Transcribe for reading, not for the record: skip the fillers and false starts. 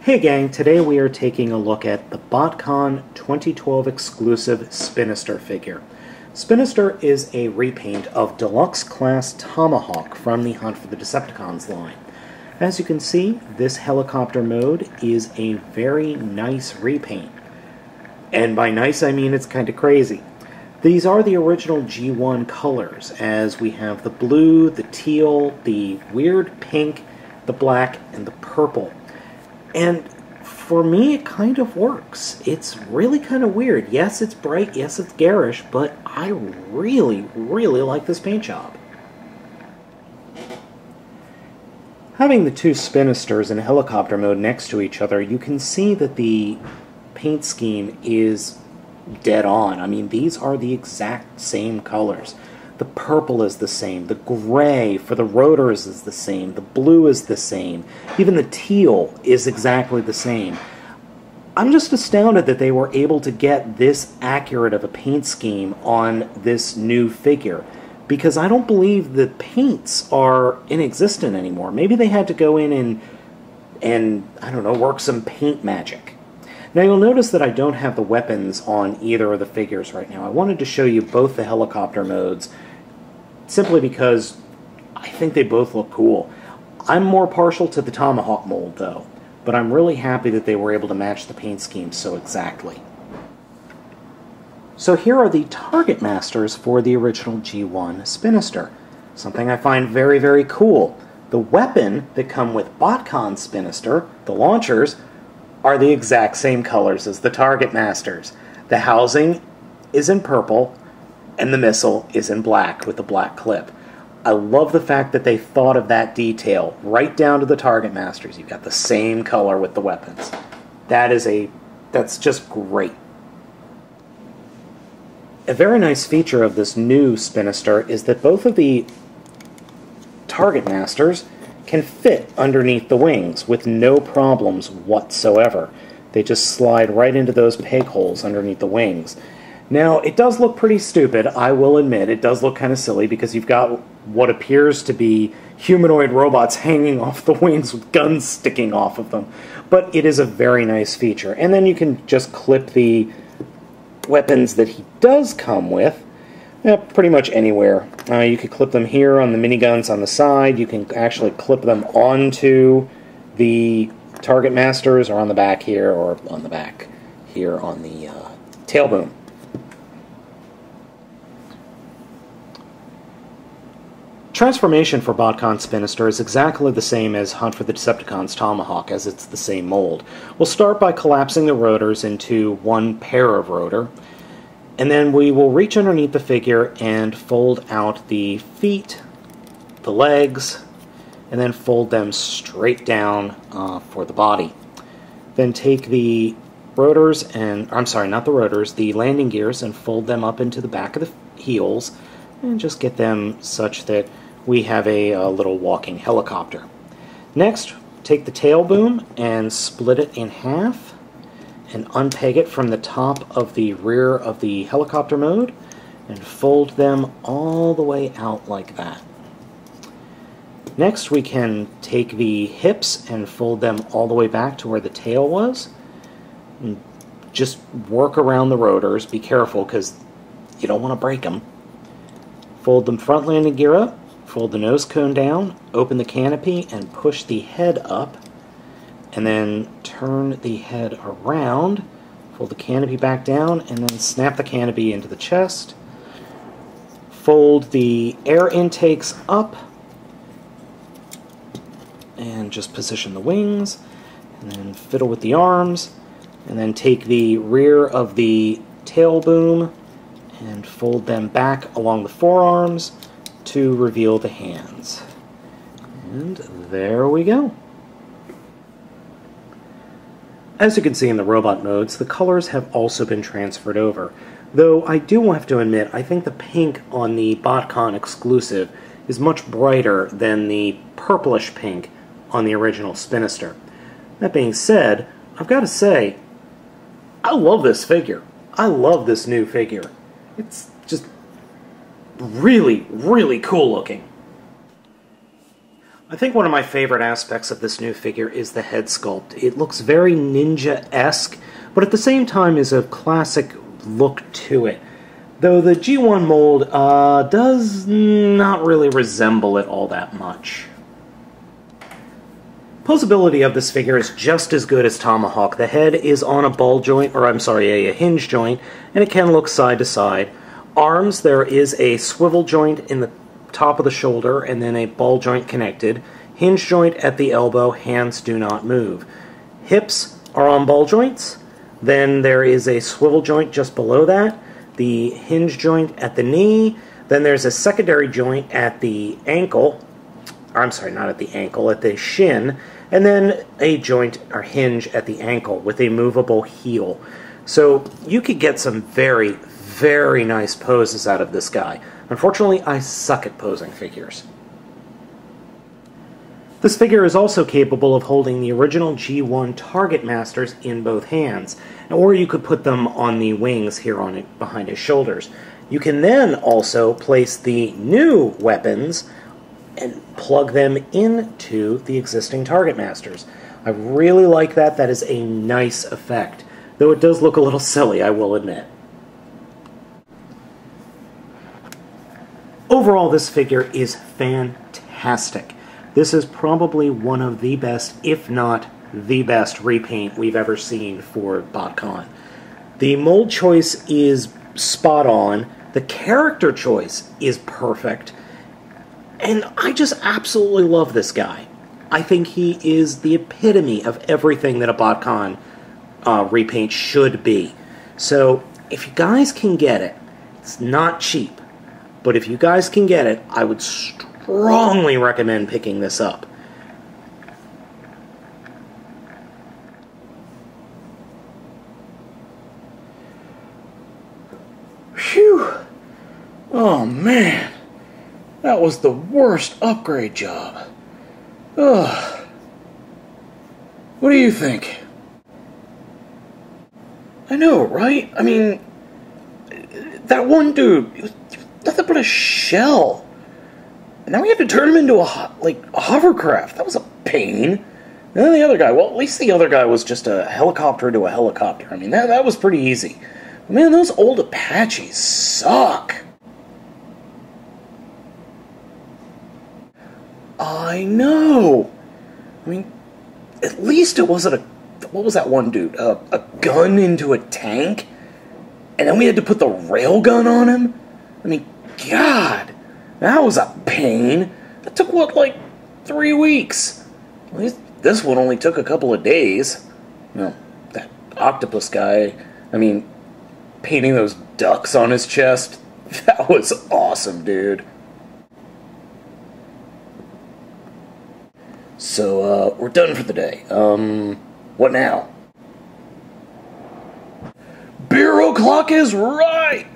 Hey gang, today we are taking a look at the BotCon 2012 exclusive Spinister figure. Spinister is a repaint of Deluxe Class Tomahawk from the Hunt for the Decepticons line. As you can see, this helicopter mode is a very nice repaint. And by nice I mean it's kind of crazy. These are the original G1 colors, as we have the blue, the teal, the weird pink, the black, and the purple. And for me, it kind of works. It's really kind of weird. Yes, it's bright. Yes, it's garish. But I really, really like this paint job. Having the two Spinisters in helicopter mode next to each other, you can see that the paint scheme is dead on. I mean, these are the exact same colors. The purple is the same, the gray for the rotors is the same, the blue is the same, even the teal is exactly the same. I'm just astounded that they were able to get this accurate of a paint scheme on this new figure, because I don't believe the paints are inexistent anymore. Maybe they had to go in and I don't know, work some paint magic. Now you'll notice that I don't have the weapons on either of the figures right now. I wanted to show you both the helicopter modes simply because I think they both look cool. I'm more partial to the Tomahawk mold though, but I'm really happy that they were able to match the paint scheme so exactly. So here are the target masters for the original G1 Spinister. Something I find very, very cool. The weapon that come with BotCon Spinister, the launchers, are the exact same colors as the target masters. The housing is in purple, and the missile is in black with a black clip. I love the fact that they thought of that detail right down to the target masters. You've got the same color with the weapons. That's just great. A very nice feature of this new Spinister is that both of the target masters can fit underneath the wings with no problems whatsoever. They just slide right into those peg holes underneath the wings. Now, it does look pretty stupid, I will admit. It does look kind of silly because you've got what appears to be humanoid robots hanging off the wings with guns sticking off of them. But it is a very nice feature. And then you can just clip the weapons that he does come with pretty much anywhere. You could clip them here on the miniguns on the side. You can actually clip them onto the target masters, or on the back here, or on the back here on the tail boom. Transformation for BotCon Spinister is exactly the same as Hunt for the Decepticons Tomahawk, as it's the same mold. We'll start by collapsing the rotors into one pair of rotor, and then we will reach underneath the figure and fold out the feet, the legs, and then fold them straight down for the body. Then take the rotors and, I'm sorry, not the rotors, the landing gears, and fold them up into the back of the heels, and just get them such that we have a little walking helicopter. Next, take the tail boom and split it in half and unpeg it from the top of the rear of the helicopter mode and fold them all the way out like that. Next, we can take the hips and fold them all the way back to where the tail was. And just work around the rotors. Be careful because you don't want to break them. Fold the front landing gear up, fold the nose cone down, open the canopy, and push the head up, and then turn the head around, fold the canopy back down, and then snap the canopy into the chest. Fold the air intakes up, and just position the wings, and then fiddle with the arms, and then take the rear of the tail boom and fold them back along the forearms to reveal the hands. And there we go. As you can see in the robot modes, the colors have also been transferred over. Though I do have to admit, I think the pink on the BotCon exclusive is much brighter than the purplish pink on the original Spinister. That being said, I've got to say, I love this figure. I love this new figure. It's just really, really cool looking. I think one of my favorite aspects of this new figure is the head sculpt. It looks very ninja-esque, but at the same time is a classic look to it. Though the G1 mold does not really resemble it all that much. Posability of this figure is just as good as Tomahawk. The head is on a ball joint, or I'm sorry, a hinge joint, and it can look side to side. Arms, there is a swivel joint in the top of the shoulder, and then a ball joint connected. Hinge joint at the elbow, hands do not move. Hips are on ball joints. Then there is a swivel joint just below that, the hinge joint at the knee. Then there's a secondary joint at the ankle. I'm sorry, not at the ankle, at the shin. And then a joint or hinge at the ankle with a movable heel. So you could get some very, very nice poses out of this guy. Unfortunately, I suck at posing figures. This figure is also capable of holding the original G1 Target Masters in both hands, or you could put them on the wings here on it behind his shoulders. You can then also place the new weapons and plug them into the existing Target Masters. I really like that. That is a nice effect, though it does look a little silly, I will admit. Overall, this figure is fantastic. This is probably one of the best, if not the best, repaint we've ever seen for BotCon. The mold choice is spot on. The character choice is perfect. And I just absolutely love this guy. I think he is the epitome of everything that a BotCon repaint should be. So, if you guys can get it, it's not cheap, but if you guys can get it, I would strongly recommend picking this up. Phew! Oh man! That was the worst upgrade job. Ugh. What do you think? I know, right? I mean, that one dude, he was nothing but a shell. And now we have to turn him into a hovercraft. That was a pain. And then the other guy, well, at least the other guy was just a helicopter to a helicopter. I mean, that was pretty easy. But man, those old Apaches suck. I know. I mean, at least it wasn't what was that one dude? A gun into a tank? And then we had to put the railgun on him? I mean, God, that was a pain. That took, what, like 3 weeks? At least this one only took a couple of days. Well, that octopus guy, I mean, painting those ducks on his chest, that was awesome, dude. So, we're done for the day. What now? Beer o'clock is right!